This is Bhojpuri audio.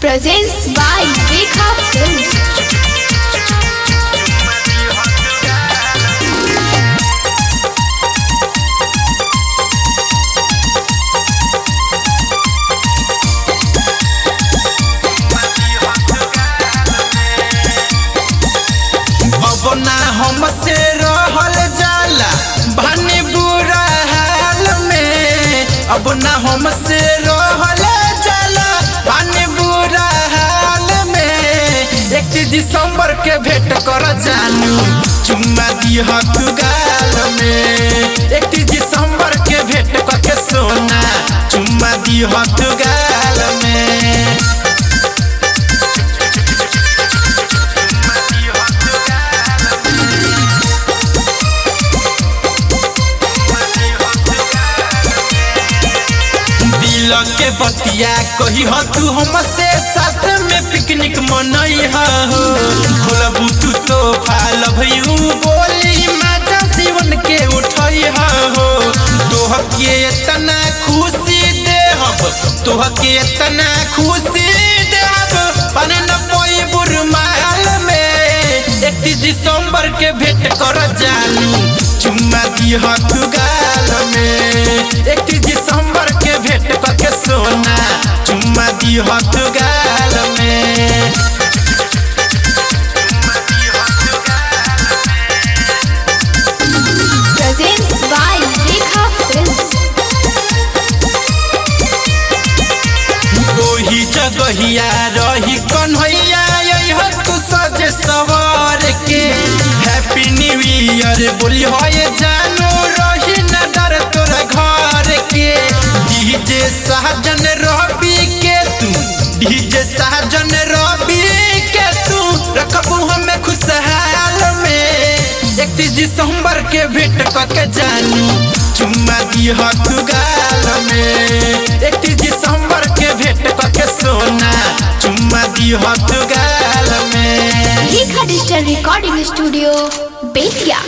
Presents by Rekha Films. अब ना हमसे रहल जाला भाने बुरा हाल में। अब ना हमसे रहल जाला भाने बुरा हाल में। 31 दिसंबर के भेंट कर जानू चुम्मा दिह तू गाल में। 31 दिसंबर के भेंट करके सोना चुम्मा दिह तू गाल में। के बतिया कही हो तू हमसे साथ में पिकनिक मनई हो। खोलबू तू तो फाल भयू बोली माता जीवन के उठई हो। तोह के इतना खुशी देहब, तोह के इतना खुशी देहब पाने न पोई बुरमाल में। 31 दिसंबर के भेंट कर जानू चुम्मा दिह तू गाल में। 31 दिसंबर के भेंट करके सोना चुम्मा दिह तू गाल में। Presents by Rekha Films. ओही जगहिया रही कन्हैया यही तू सजे सवार के। हैप्पी न्यू ईयर बोली हो ये जानू रही न डर तोरा घर के। डीजे सहजन रवि के तू, डीजे सहजन रवि के तू रखबू हमें खुशहाल में। 31 दिसंबर के भेंट करके जानू चुम्मा दिह तू गाल में। 31 दिसंबर के भेंट करके सोना चुम्मा दिह तू गाल में। Rekha Digital Recording Studio, Bettiya.